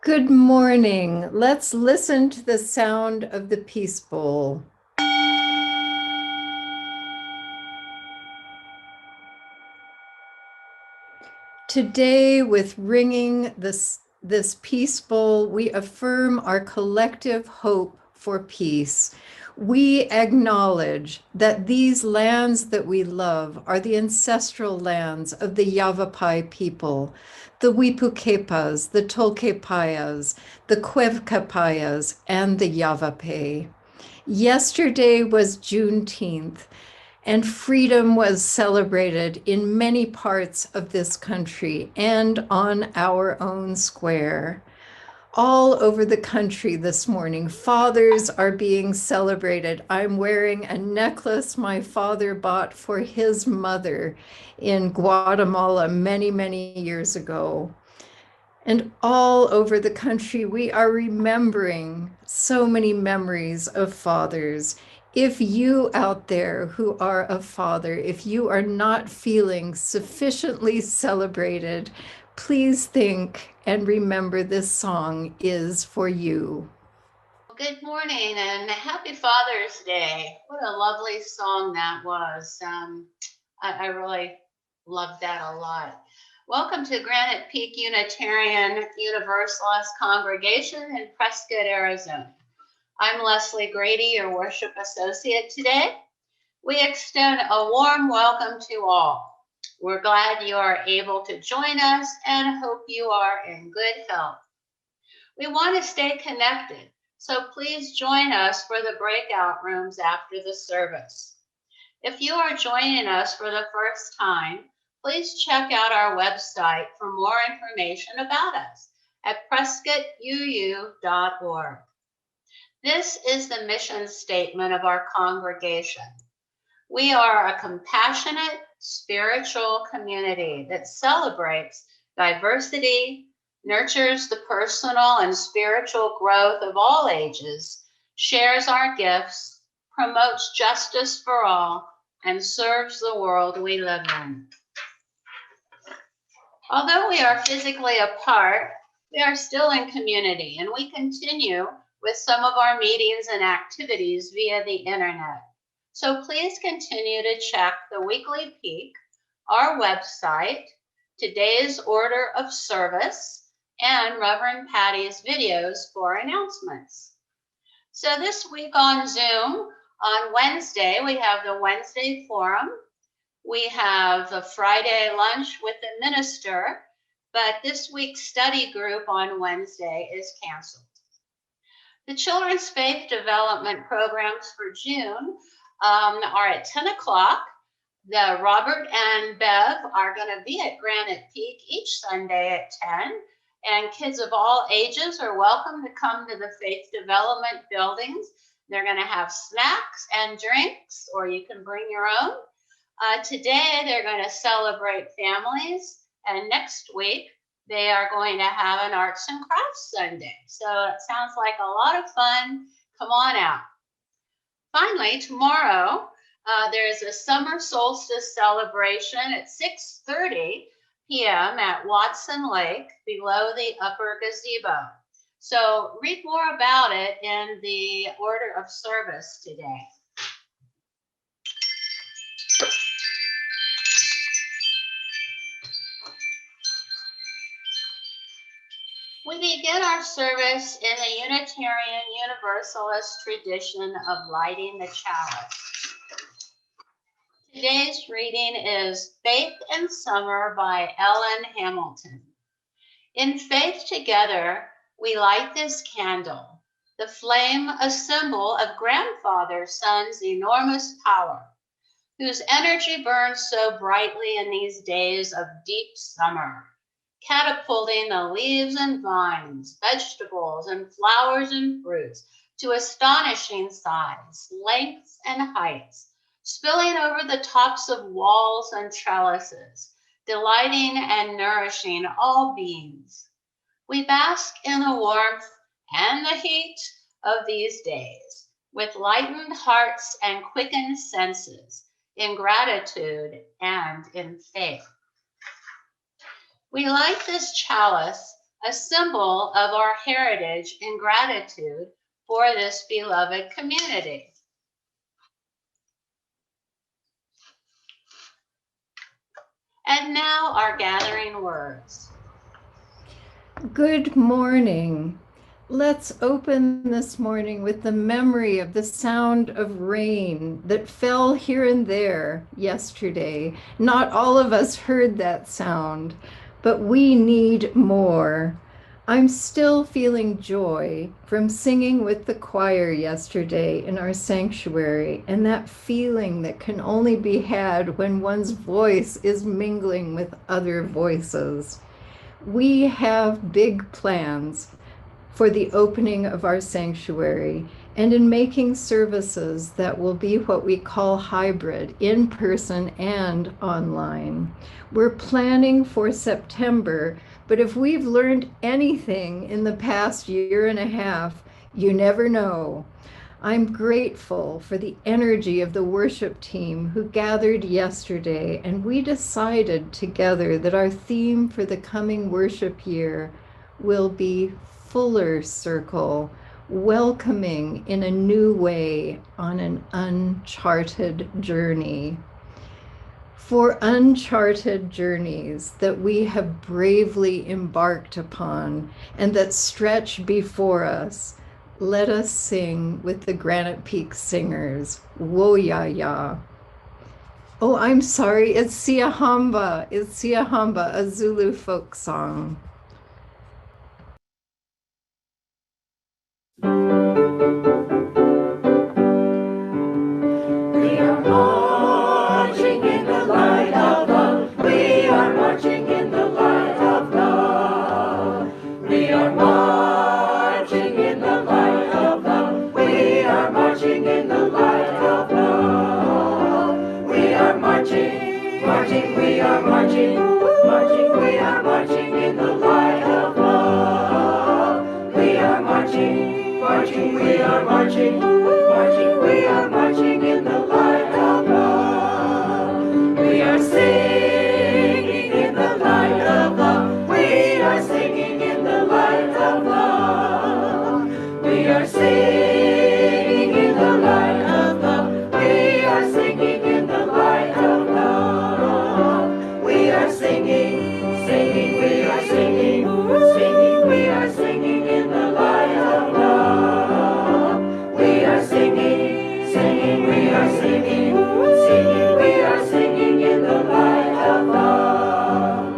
Good morning. Let's listen to the sound of the Peace Bowl. Today, with ringing this Peace Bowl, we affirm our collective hope for peace. We acknowledge that these lands that we love are the ancestral lands of the Yavapai people, the Wipukepas, the Tolkepayas, the Cuevcapayas, and the Yavapai. Yesterday was Juneteenth, and freedom was celebrated in many parts of this country and on our own square. All over the country this morning, fathers are being celebrated. I'm wearing a necklace my father bought for his mother in Guatemala many, many years ago. And all over the country, we are remembering so many memories of fathers. If you out there who are a father, if you are not feeling sufficiently celebrated, please think and remember this song is for you. Good morning and happy Father's Day. What a lovely song that was. I really loved that a lot. Welcome to Granite Peak Unitarian Universalist Congregation in Prescott, Arizona. I'm Leslie Grady, your worship associate today. We extend a warm welcome to all. We're glad you are able to join us and hope you are in good health. We want to stay connected, so please join us for the breakout rooms after the service. If you are joining us for the first time, please check out our website for more information about us at prescottuu.org. This is the mission statement of our congregation. We are a compassionate, spiritual community that celebrates diversity, nurtures the personal and spiritual growth of all ages, shares our gifts, promotes justice for all, and serves the world we live in. Although we are physically apart, we are still in community, and we continue with some of our meetings and activities via the internet. So please continue to check the weekly peak, our website, today's order of service, and Reverend Patty's videos for announcements. So this week on Zoom, on Wednesday, we have the Wednesday Forum. We have a Friday lunch with the minister, but this week's study group on Wednesday is canceled. The Children's Faith Development programs for June are at 10 o'clock. The Robert and Bev are going to be at Granite Peak each Sunday at 10. And kids of all ages are welcome to come to the Faith Development buildings. They're going to have snacks and drinks, or you can bring your own. Today, they're going to celebrate families, and next week, they are going to have an Arts and Crafts Sunday. So it sounds like a lot of fun. Come on out. Finally, tomorrow, there is a summer solstice celebration at 6:30 p.m. at Watson Lake below the upper gazebo. So read more about it in the order of service today. We begin our service in the Unitarian Universalist tradition of lighting the chalice. Today's reading is Faith in Summer by Ellen Hamilton. In faith together, we light this candle, the flame a symbol of Grandfather Sun's enormous power, whose energy burns so brightly in these days of deep summer, catapulting the leaves and vines, vegetables and flowers and fruits to astonishing size, lengths and heights, spilling over the tops of walls and trellises, delighting and nourishing all beings. We bask in the warmth and the heat of these days, with lightened hearts and quickened senses, in gratitude and in faith. We light this chalice a symbol of our heritage and gratitude for this beloved community. And now our gathering words. Good morning. Let's open this morning with the memory of the sound of rain that fell here and there yesterday. Not all of us heard that sound, but we need more. I'm still feeling joy from singing with the choir yesterday in our sanctuary, and that feeling that can only be had when one's voice is mingling with other voices. We have big plans for the opening of our sanctuary and in making services that will be what we call hybrid, in person and online. We're planning for September, but if we've learned anything in the past year and a half, you never know. I'm grateful for the energy of the worship team who gathered yesterday, and we decided together that our theme for the coming worship year will be Fuller Circle, welcoming in a new way on an uncharted journey. For uncharted journeys that we have bravely embarked upon and that stretch before us, let us sing with the Granite Peak Singers, Woyaya. Oh, I'm sorry, it's Siahamba. It's Siahamba, a Zulu folk song. We are marching in the light of love. We are marching in the light of love. We are marching in the light of love. We are marching in the light of love. We are marching, marching, we are marching, marching, we are marching in the light of love. We are marching, marching, we are marching, marching, we are marching in the light of love. We are singing in the light of love. We are singing in the light of love. We are singing in the light of love. We are singing in the light of love. We are singing, singing, we are singing, singing, we are singing in the light of love. We are singing, singing, we are singing, singing, we are singing in the light of love.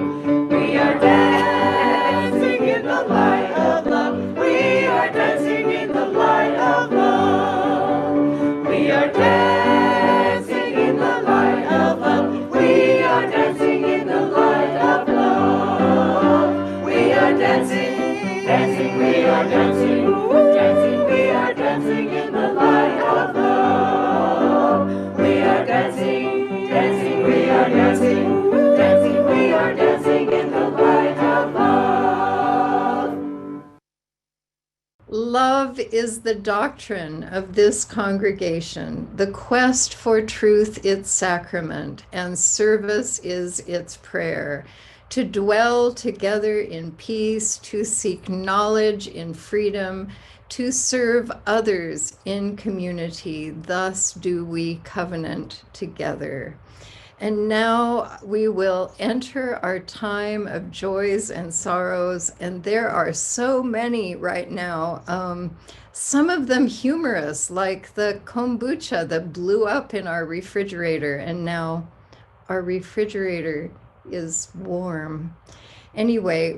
We are dancing in the light of love. We are dancing in the light of love. We are dancing in the light of love. We are dancing in the light of love. We are dancing, dancing, we are dancing, dancing, we are dancing in the light of love. We are dancing, dancing, we are dancing, dancing, we are dancing in the light of love. Love is the doctrine of this congregation, the quest for truth its sacrament, and service is its prayer. To dwell together in peace, to seek knowledge in freedom, to serve others in community, thus do we covenant together. And now we will enter our time of joys and sorrows, and there are so many right now. Some of them humorous, like the kombucha that blew up in our refrigerator, and now our refrigerator is warm. Anyway,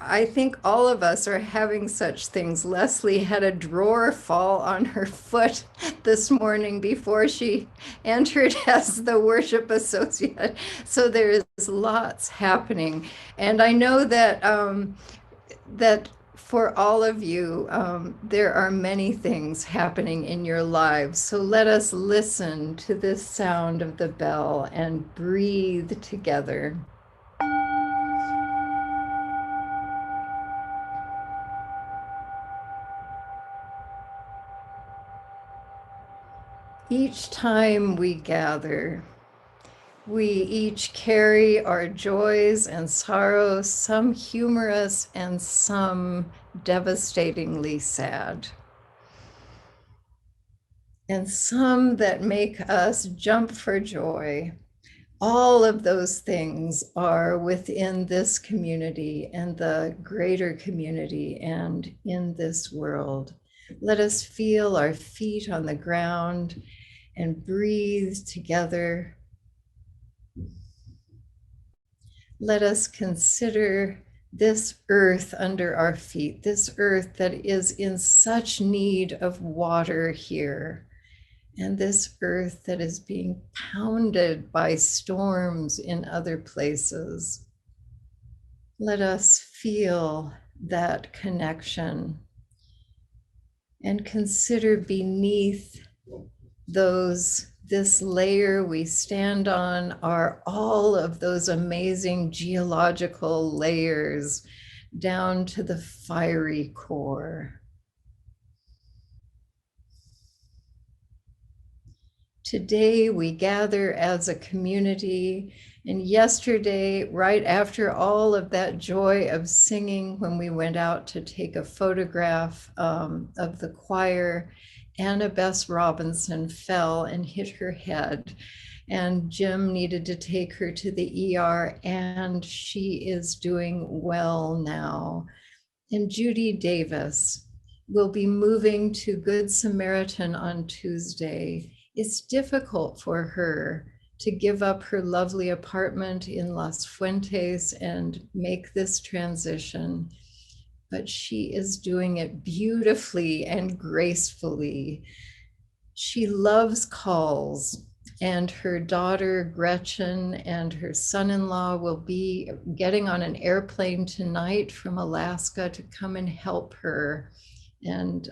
I think all of us are having such things. Leslie had a drawer fall on her foot this morning before she entered as the worship associate. So there's lots happening. And I know that that for all of you, there are many things happening in your lives. So let us listen to this sound of the bell and breathe together. Each time we gather, We each carry our joys and sorrows, some humorous and some devastatingly sad, and some that make us jump for joy. All of those things are within this community and the greater community and in this world. Let us feel our feet on the ground and breathe together. Let us consider this earth under our feet, this earth that is in such need of water here, and this earth that is being pounded by storms in other places. Let us feel that connection and consider beneath this layer we stand on are all of those amazing geological layers down to the fiery core. Today we gather as a community, and yesterday, right after all of that joy of singing, when we went out to take a photograph of the choir, Anna Bess Robinson fell and hit her head, and Jim needed to take her to the ER, and she is doing well now. And Judy Davis will be moving to Good Samaritan on Tuesday. It's difficult for her to give up her lovely apartment in Las Fuentes and make this transition, but she is doing it beautifully and gracefully. She loves calls, and her daughter Gretchen and her son-in-law will be getting on an airplane tonight from Alaska to come and help her. And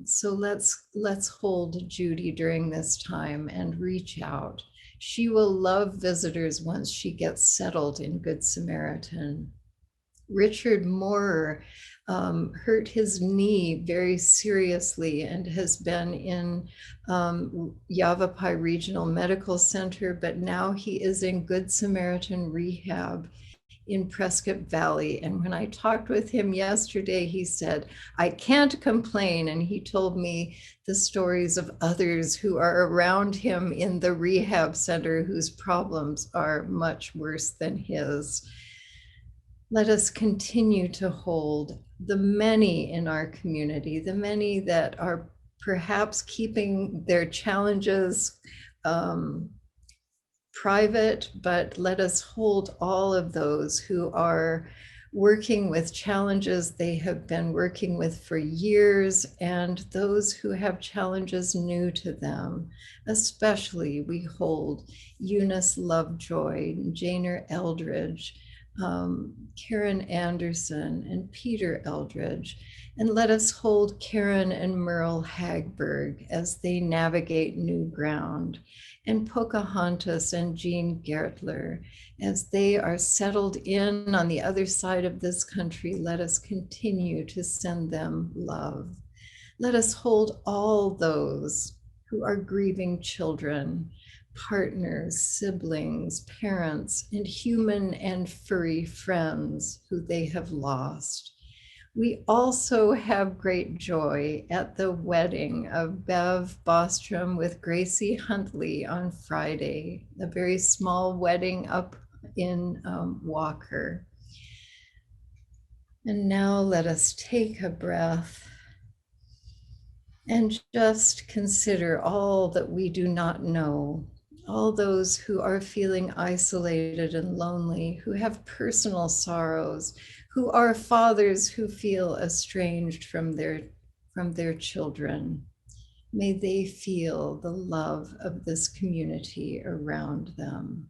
so let's hold Judy during this time and reach out. She will love visitors once she gets settled in Good Samaritan. Richard Moorer hurt his knee very seriously and has been in Yavapai Regional Medical Center, but now he is in Good Samaritan Rehab in Prescott Valley. And when I talked with him yesterday, he said, I can't complain. And he told me the stories of others who are around him in the rehab center whose problems are much worse than his. Let us continue to hold the many in our community, the many that are perhaps keeping their challenges private, but let us hold all of those who are working with challenges they have been working with for years, and those who have challenges new to them. Especially we hold Eunice Lovejoy, Janer Eldridge, Karen Anderson, and Peter Eldridge. And let us hold Karen and Merle Hagberg as they navigate new ground, and Pocahontas and Jean Gertler as they are settled in on the other side of this country. Let us continue to send them love. Let us hold all those who are grieving children, partners, siblings, parents, and human and furry friends who they have lost. We also have great joy at the wedding of Bev Bostrom with Gracie Huntley on Friday, a very small wedding up in Walker. And now let us take a breath and just consider all that we do not know, all those who are feeling isolated and lonely, who have personal sorrows, who are fathers who feel estranged from their children. May they feel the love of this community around them.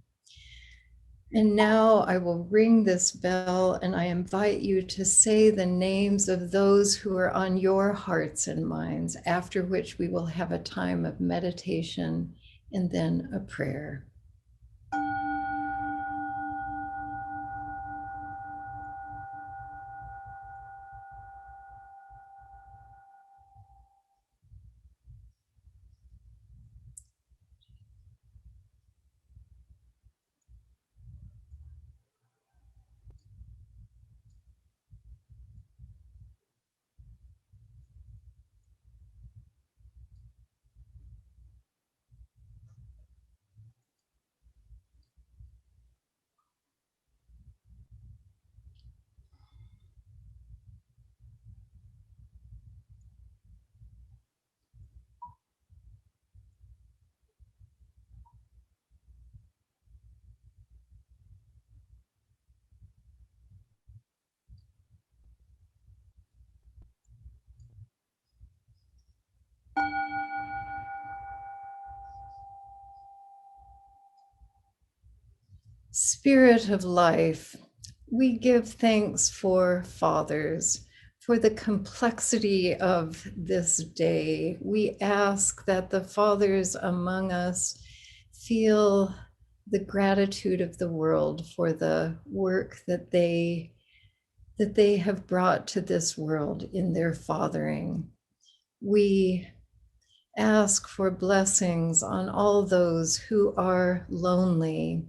And now I will ring this bell, and I invite you to say the names of those who are on your hearts and minds, after which we will have a time of meditation and then a prayer. Spirit of life, we give thanks for fathers, for the complexity of this day. We ask that the fathers among us feel the gratitude of the world for the work that they have brought to this world in their fathering. We ask for blessings on all those who are lonely,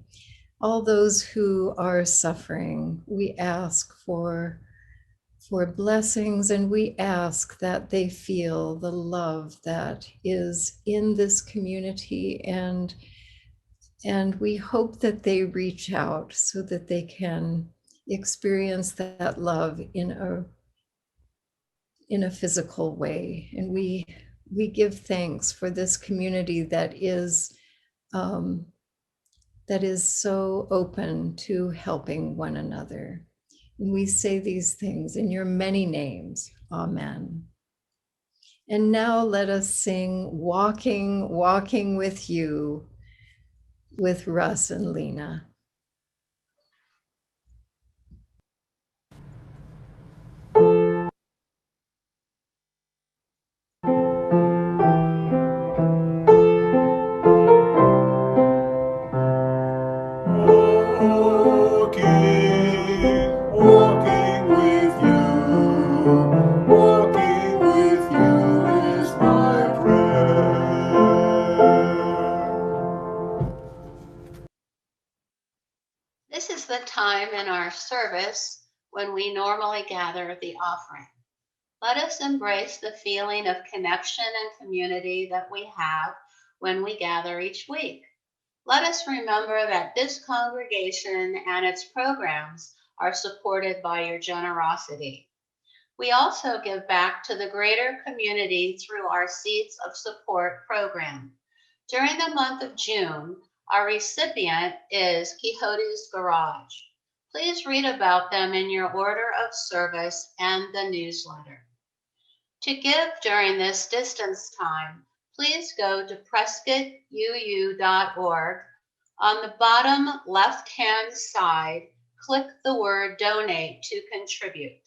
all those who are suffering. We ask for blessings, and we ask that they feel the love that is in this community, and we hope that they reach out so that they can experience that love in a physical way. And we give thanks for this community that is so open to helping one another. And we say these things in your many names. Amen. And now let us sing Walking, Walking with You with Russ and Lena. Walking with you is my prayer. This is the time in our service when we normally gather the offering. Let us embrace the feeling of connection and community that we have when we gather each week. Let us remember that this congregation and its programs are supported by your generosity. We also give back to the greater community through our Seeds of Support program. During the month of June, our recipient is Quixote's Garage. Please read about them in your order of service and the newsletter. To give during this distance time, please go to prescottuu.org. On the bottom left-hand side, click the word Donate to contribute.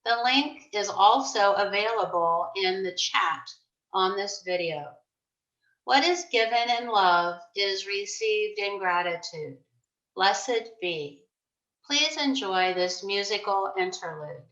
The link is also available in the chat on this video. What is given in love is received in gratitude. Blessed be. Please enjoy this musical interlude.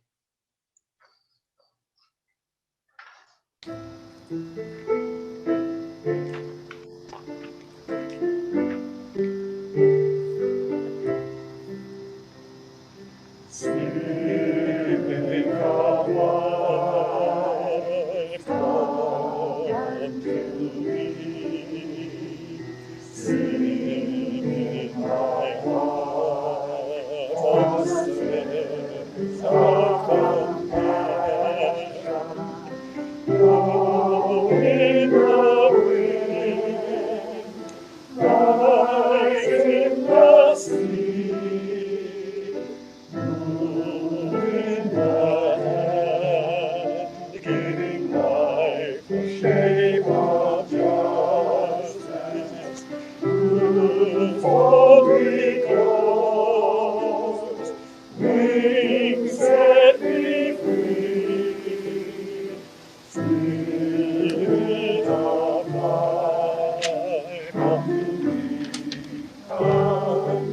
Spirit of life, come to me. Sing in my heart the sense of compassion. Blow in the wind, rise in the sea. In the hand, giving life the shape of justice. Holy Ghost, wings set me free. Spirit of life, come to me, come to me.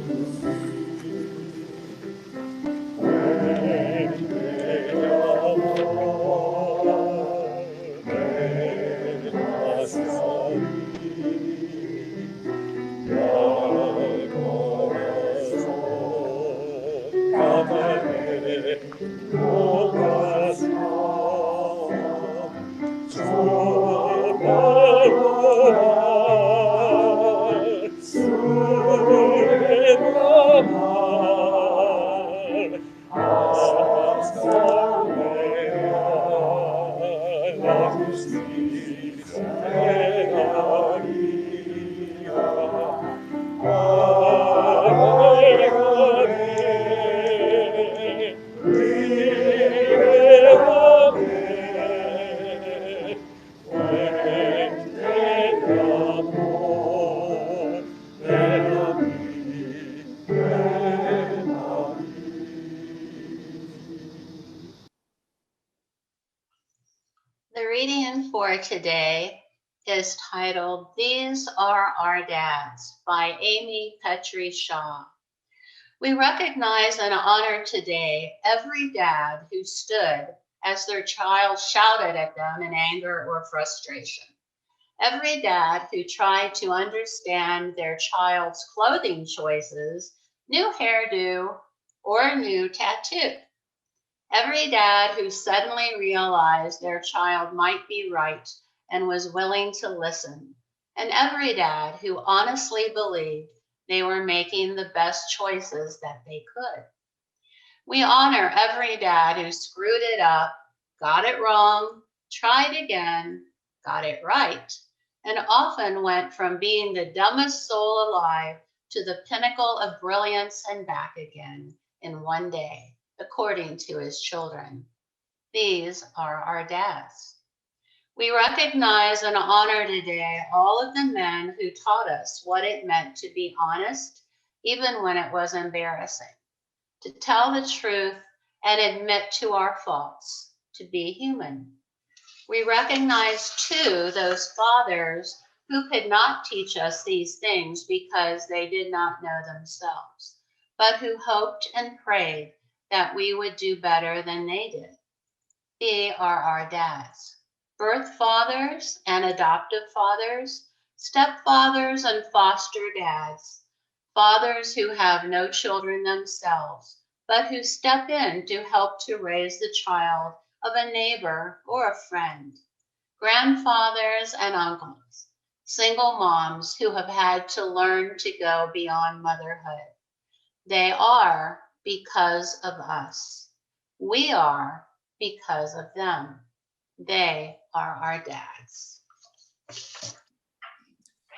Let for today is titled These Are Our Dads by Amy Petrie Shaw. We recognize and honor today every dad who stood as their child shouted at them in anger or frustration. Every dad who tried to understand their child's clothing choices, new hairdo, or new tattoo. Every dad who suddenly realized their child might be right and was willing to listen. And every dad who honestly believed they were making the best choices that they could. We honor every dad who screwed it up, got it wrong, tried again, got it right, and often went from being the dumbest soul alive to the pinnacle of brilliance and back again in one day, according to his children. These are our dads. We recognize and honor today all of the men who taught us what it meant to be honest, even when it was embarrassing, to tell the truth and admit to our faults, to be human. We recognize too those fathers who could not teach us these things because they did not know themselves, but who hoped and prayed that we would do better than they did. They are our dads, birth fathers and adoptive fathers, stepfathers and foster dads, fathers who have no children themselves, but who step in to help to raise the child of a neighbor or a friend, grandfathers and uncles, single moms who have had to learn to go beyond motherhood. They are because of us. We are because of them. They are our dads.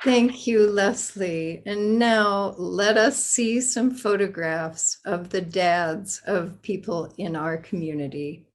Thank you, Leslie. And now let us see some photographs of the dads of people in our community.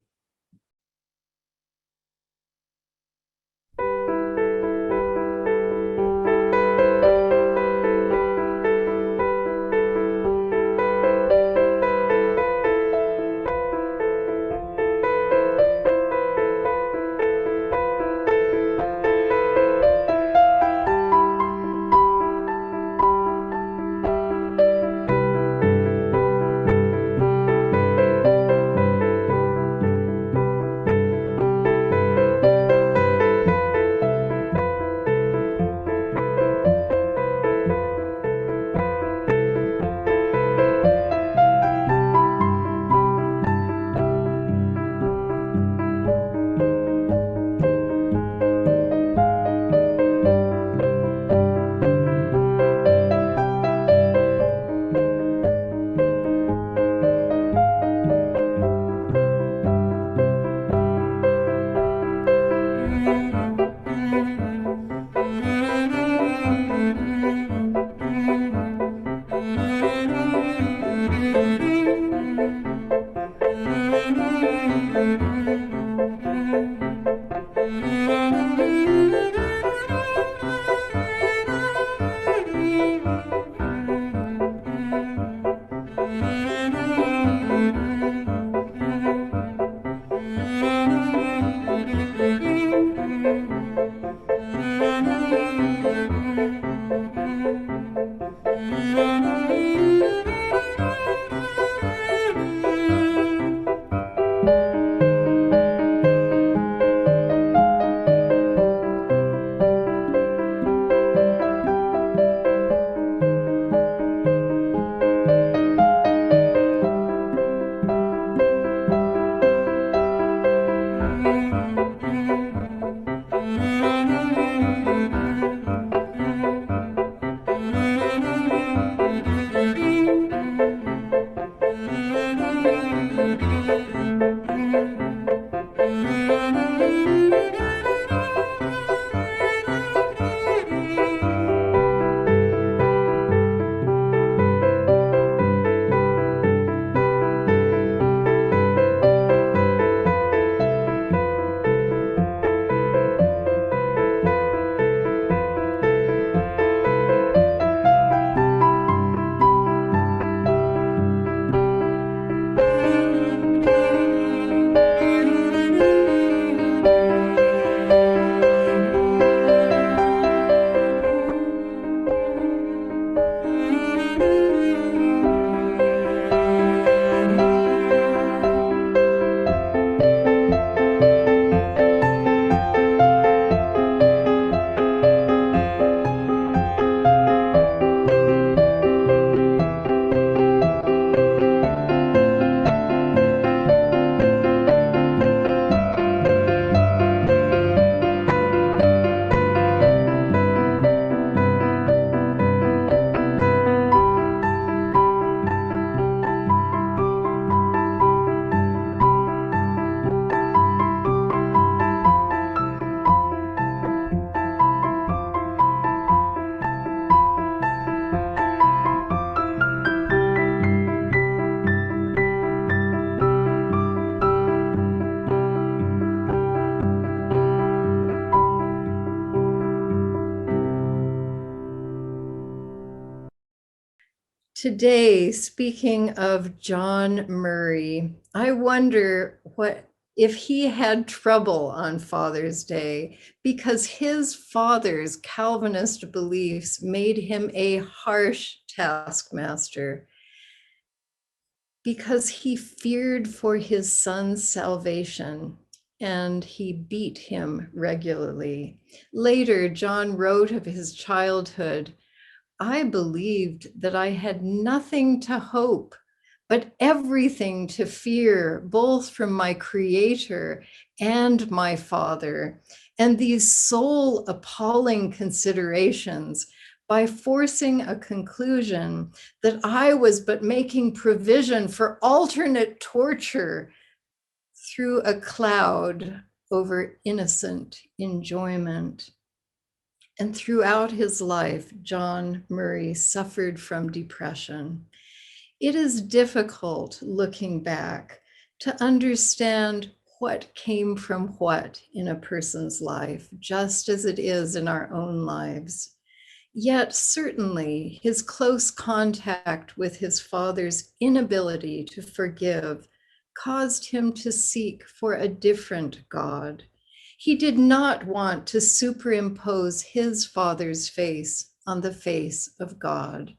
Today, speaking of John Murray, I wonder what if he had trouble on Father's Day because his father's Calvinist beliefs made him a harsh taskmaster, because he feared for his son's salvation and he beat him regularly. Later, John wrote of his childhood, "I believed that I had nothing to hope, but everything to fear, both from my Creator and my Father. And these soul appalling considerations, by forcing a conclusion that I was but making provision for alternate torture, threw a cloud over innocent enjoyment." And throughout his life, John Murray suffered from depression. It is difficult, looking back, to understand what came from what in a person's life, just as it is in our own lives. Yet certainly his close contact with his father's inability to forgive caused him to seek for a different God. He did not want to superimpose his father's face on the face of God.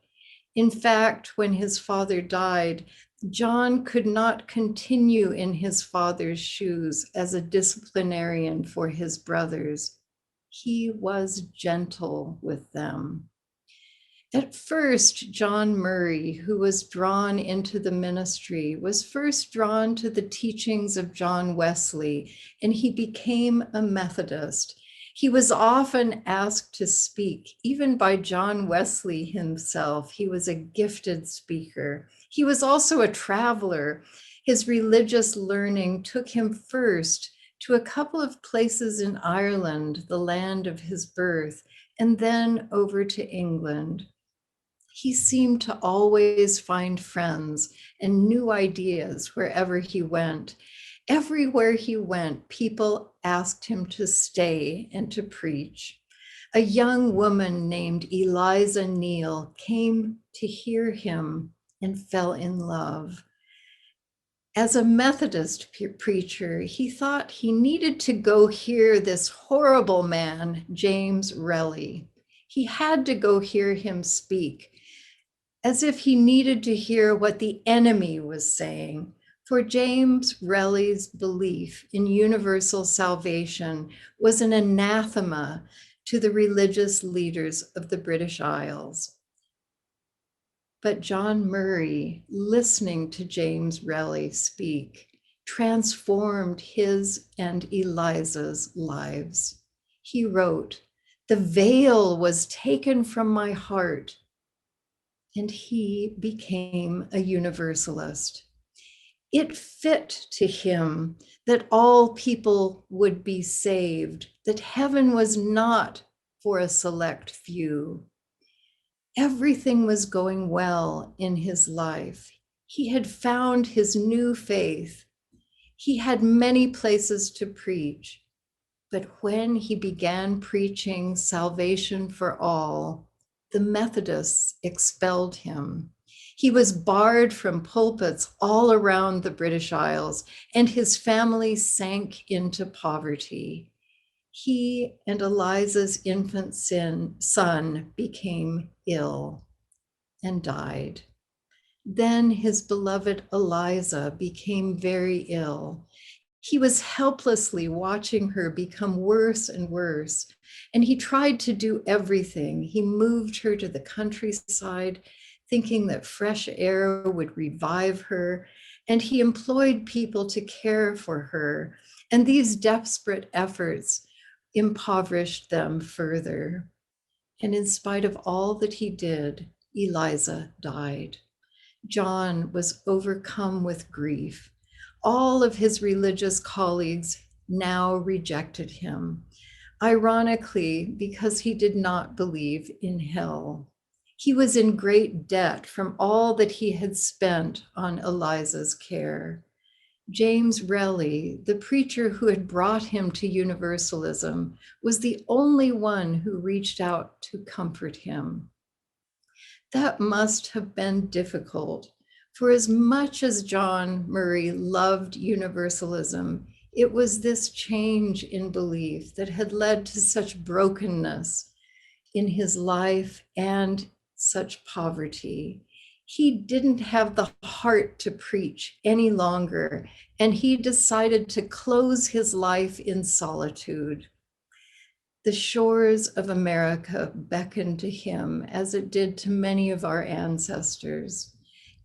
In fact, when his father died, John could not continue in his father's shoes as a disciplinarian for his brothers. He was gentle with them. At first, John Murray, who was drawn into the ministry, was first drawn to the teachings of John Wesley, and he became a Methodist. He was often asked to speak, even by John Wesley himself. He was a gifted speaker. He was also a traveler. His religious learning took him first to a couple of places in Ireland, the land of his birth, and then over to England. He seemed to always find friends and new ideas wherever he went. Everywhere he went, people asked him to stay and to preach. A young woman named Eliza Neal came to hear him and fell in love. As a Methodist preacher, he thought he needed to go hear this horrible man, James Relly. He had to go hear him speak, as if he needed to hear what the enemy was saying. For James Relly's belief in universal salvation was an anathema to the religious leaders of the British Isles. But John Murray, listening to James Relly speak, transformed his and Eliza's lives. He wrote, "The veil was taken from my heart," and he became a Universalist. It fit to him that all people would be saved, that heaven was not for a select few. Everything was going well in his life. He had found his new faith. He had many places to preach. But when he began preaching salvation for all, the Methodists expelled him. He was barred from pulpits all around the British Isles, and his family sank into poverty. He and Eliza's infant son became ill and died. Then his beloved Eliza became very ill. He was helplessly watching her become worse and worse, and he tried to do everything. He moved her to the countryside, thinking that fresh air would revive her, and he employed people to care for her. And these desperate efforts impoverished them further. And in spite of all that he did, Eliza died. John was overcome with grief. All of his religious colleagues now rejected him, ironically, because he did not believe in hell. He was in great debt from all that he had spent on Eliza's care. James Relly, the preacher who had brought him to Universalism, was the only one who reached out to comfort him. That must have been difficult, for as much as John Murray loved Universalism, it was this change in belief that had led to such brokenness in his life and such poverty. He didn't have the heart to preach any longer, and he decided to close his life in solitude. The shores of America beckoned to him as it did to many of our ancestors.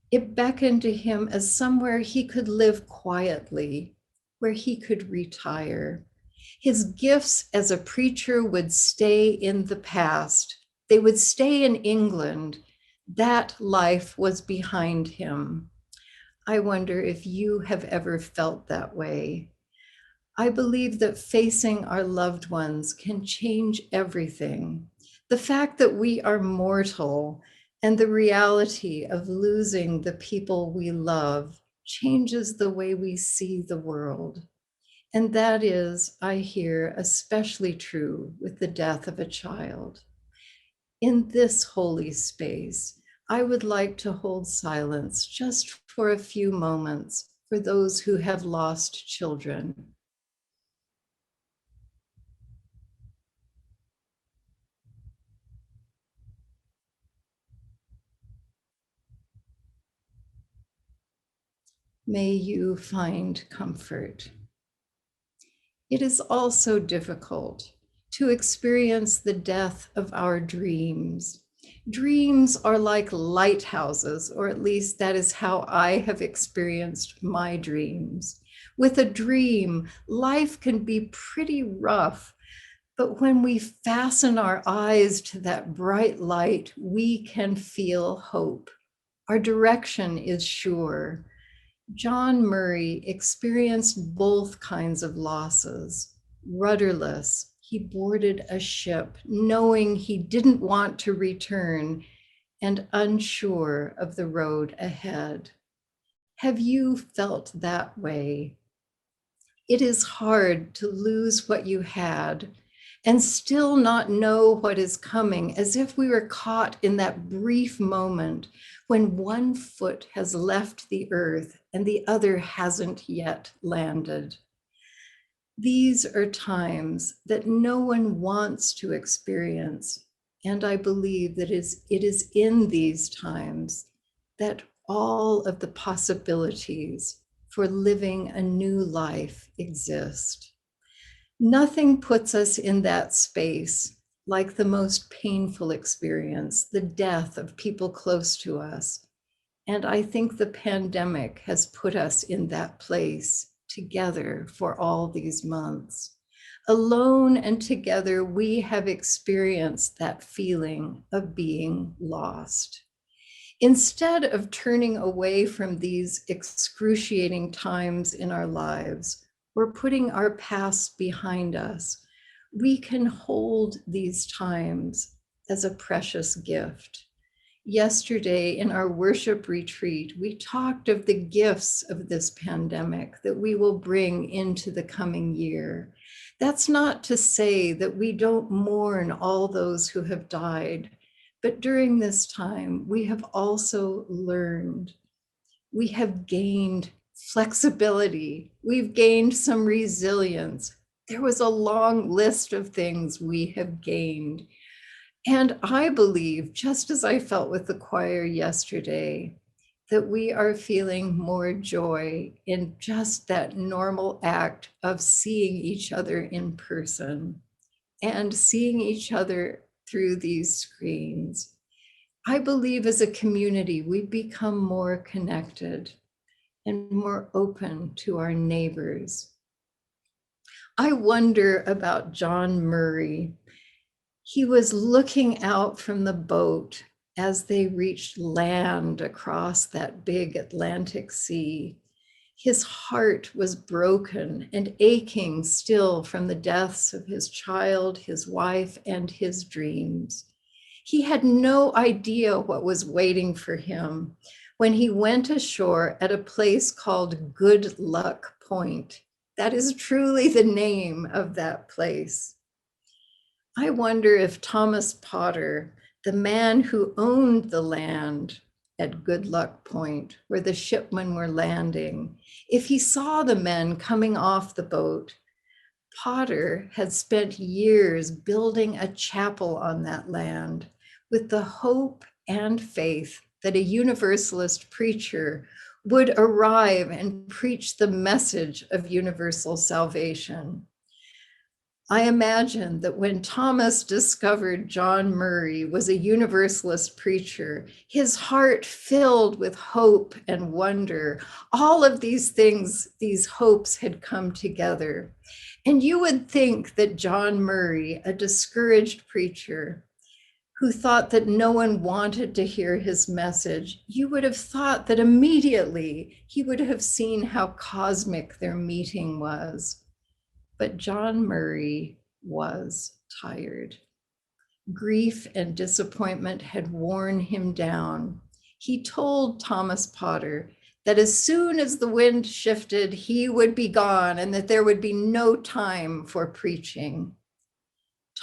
It beckoned to him as somewhere he could live quietly, where he could retire. His gifts as a preacher would stay in the past. They would stay in England. That life was behind him. I wonder if you have ever felt that way. I believe that facing our loved ones can change everything. The fact that we are mortal and the reality of losing the people we love changes the way we see the world. And that is, I hear, especially true with the death of a child. In this holy space, I would like to hold silence just for a few moments for those who have lost children. May you find comfort. It is also difficult to experience the death of our dreams. Dreams are like lighthouses, or at least that is how I have experienced my dreams. With a dream, life can be pretty rough, but when we fasten our eyes to that bright light, we can feel hope. Our direction is sure. John Murray experienced both kinds of losses. Rudderless, he boarded a ship knowing he didn't want to return and unsure of the road ahead. Have you felt that way? It is hard to lose what you had and still not know what is coming, as if we were caught in that brief moment when one foot has left the earth and the other hasn't yet landed. These are times that no one wants to experience, and I believe that it is in these times that all of the possibilities for living a new life exist. Nothing puts us in that space like the most painful experience, the death of people close to us. And I think the pandemic has put us in that place together for all these months. Alone and together, we have experienced that feeling of being lost. Instead of turning away from these excruciating times in our lives, or putting our past behind us, we can hold these times as a precious gift. Yesterday in our worship retreat, we talked of the gifts of this pandemic that we will bring into the coming year. That's not to say that we don't mourn all those who have died, but during this time, we have also learned. We have gained flexibility. We've gained some resilience. There was a long list of things we have gained. And I believe, just as I felt with the choir yesterday, that we are feeling more joy in just that normal act of seeing each other in person and seeing each other through these screens. I believe as a community, we've become more connected and more open to our neighbors. I wonder about John Murray. He was looking out from the boat as they reached land across that big Atlantic Sea. His heart was broken and aching still from the deaths of his child, his wife, and his dreams. He had no idea what was waiting for him when he went ashore at a place called Good Luck Point. That is truly the name of that place. I wonder if Thomas Potter, The man who owned the land at Good Luck Point, where the shipmen were landing, if he saw the men coming off the boat, Potter had spent years building a chapel on that land with the hope and faith that a Universalist preacher would arrive and preach the message of universal salvation. I imagine that when Thomas discovered John Murray was a Universalist preacher, his heart filled with hope and wonder. All of these things, these hopes had come together. And you would think that John Murray, a discouraged preacher who thought that no one wanted to hear his message, you would have thought that immediately he would have seen how cosmic their meeting was. But John Murray was tired. Grief and disappointment had worn him down. He told Thomas Potter that as soon as the wind shifted, he would be gone and that there would be no time for preaching.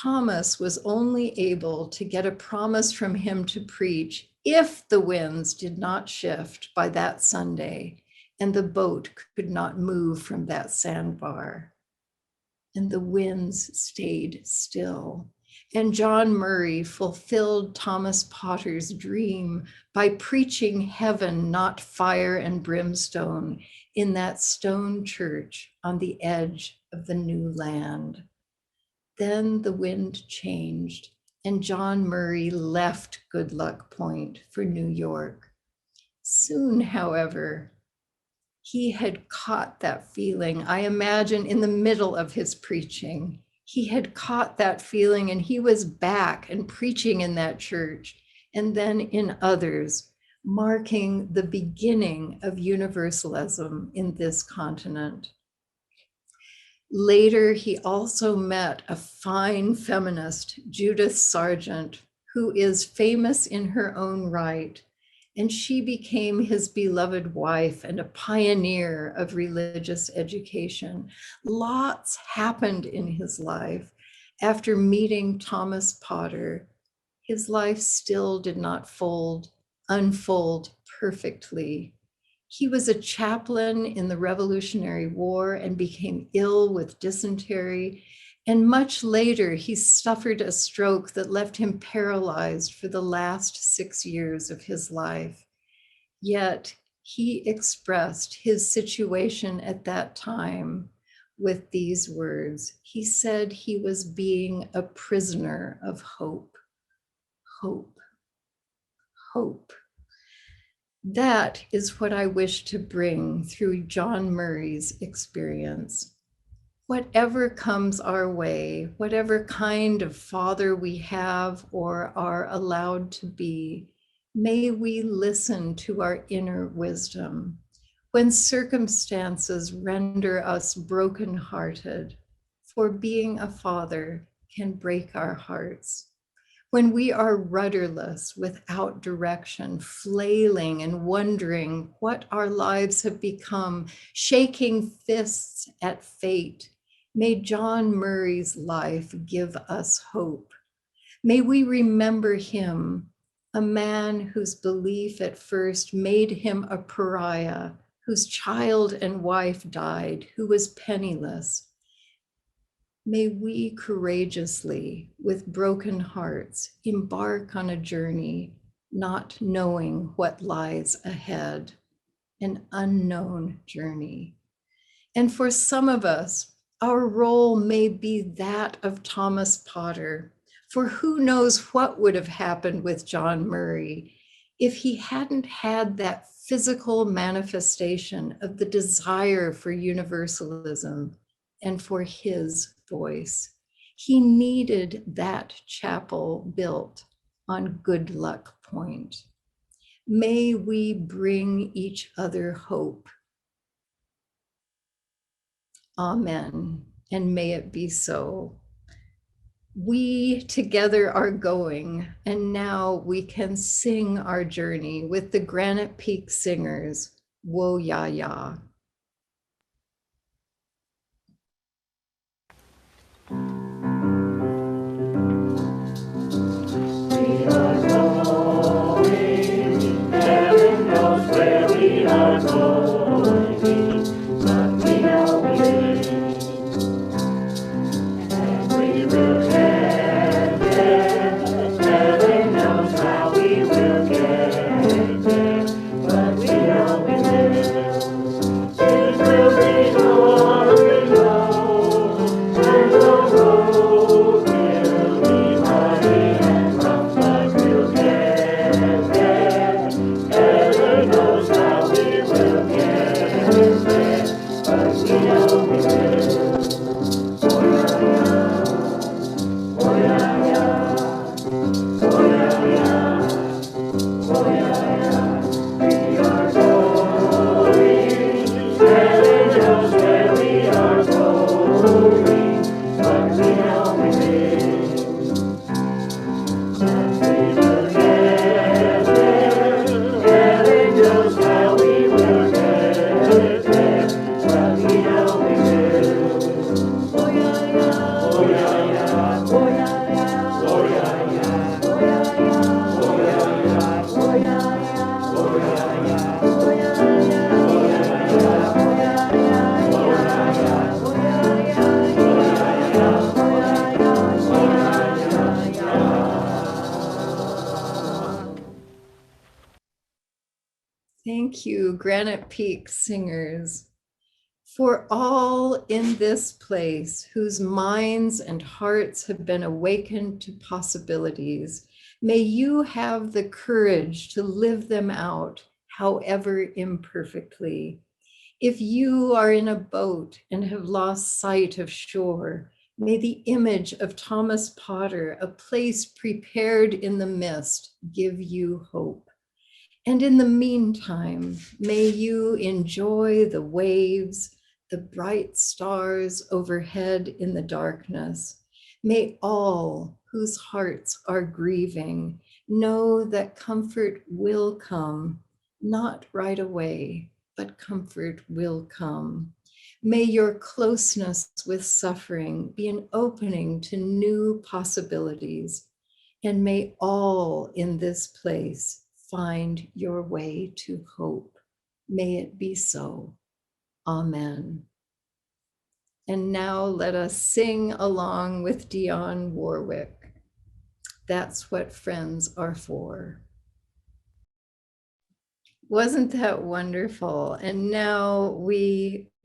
Thomas was only able to get a promise from him to preach if the winds did not shift by that Sunday and the boat could not move from that sandbar. And the winds stayed still. And John Murray fulfilled Thomas Potter's dream by preaching heaven, not fire and brimstone, in that stone church on the edge of the new land. Then the wind changed, and John Murray left Good Luck Point for New York. Soon, however, he had caught that feeling. I imagine in the middle of his preaching, he had caught that feeling and he was back and preaching in that church and then in others, marking the beginning of Universalism in this continent. Later, he also met a fine feminist, Judith Sargent, who is famous in her own right. And she became his beloved wife and a pioneer of religious education. Lots happened in his life. After meeting Thomas Potter, his life still did not unfold perfectly. He was a chaplain in the Revolutionary War and became ill with dysentery. And much later, he suffered a stroke that left him paralyzed for the last 6 years of his life. Yet he expressed his situation at that time with these words. He said he was being a prisoner of hope, hope, hope. That is what I wish to bring through John Murray's experience. Whatever comes our way, whatever kind of father we have or are allowed to be, may we listen to our inner wisdom. When circumstances render us brokenhearted, for being a father can break our hearts. When we are rudderless, without direction, flailing and wondering what our lives have become, shaking fists at fate, may John Murray's life give us hope. May we remember him, a man whose belief at first made him a pariah, whose child and wife died, who was penniless. May we courageously, with broken hearts, embark on a journey, not knowing what lies ahead, an unknown journey. And for some of us, our role may be that of Thomas Potter, for who knows what would have happened with John Murray if he hadn't had that physical manifestation of the desire for universalism and for his voice. He needed that chapel built on Good Luck Point. May we bring each other hope. Amen, and may it be so. We together are going, and now we can sing our journey with the Granite Peak Singers, Wo Ya Ya. We are Thank you, Granite Peak singers. For all in this place whose minds and hearts have been awakened to possibilities, may you have the courage to live them out, however imperfectly. If you are in a boat and have lost sight of shore, may the image of Thomas Potter, a place prepared in the mist, give you hope. And in the meantime, may you enjoy the waves, the bright stars overhead in the darkness. May all whose hearts are grieving know that comfort will come, not right away, but comfort will come. May your closeness with suffering be an opening to new possibilities, and may all in this place find your way to hope. May it be so. Amen. And now let us sing along with Dionne Warwick. That's what friends are for. Wasn't that wonderful? And now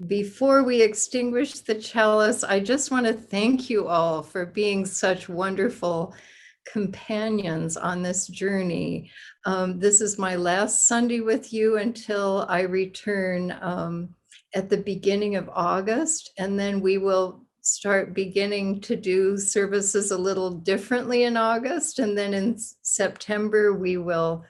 before we extinguish the chalice, I just want to thank you all for being such wonderful companions on this journey. This is my last Sunday with you until I return at the beginning of August, and then we will start beginning to do services a little differently in August, and then in September we will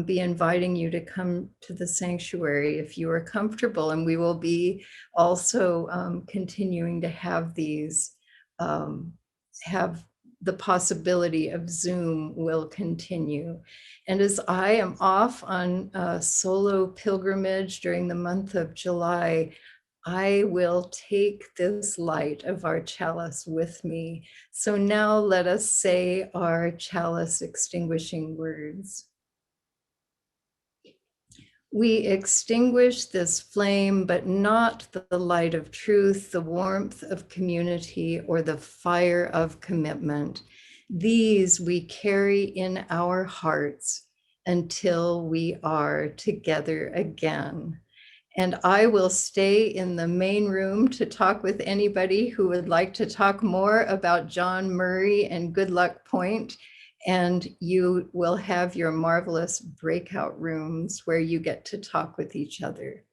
be inviting you to come to the sanctuary if you are comfortable, and we will be also continuing to have these have the possibility of Zoom will continue. And as I am off on a solo pilgrimage during the month of July, I will take this light of our chalice with me. So now let us say our chalice extinguishing words. We extinguish this flame, but not the light of truth, the warmth of community, or the fire of commitment. These we carry in our hearts until we are together again. And I will stay in the main room to talk with anybody who would like to talk more about John Murray and Good Luck Point. And you will have your marvelous breakout rooms where you get to talk with each other.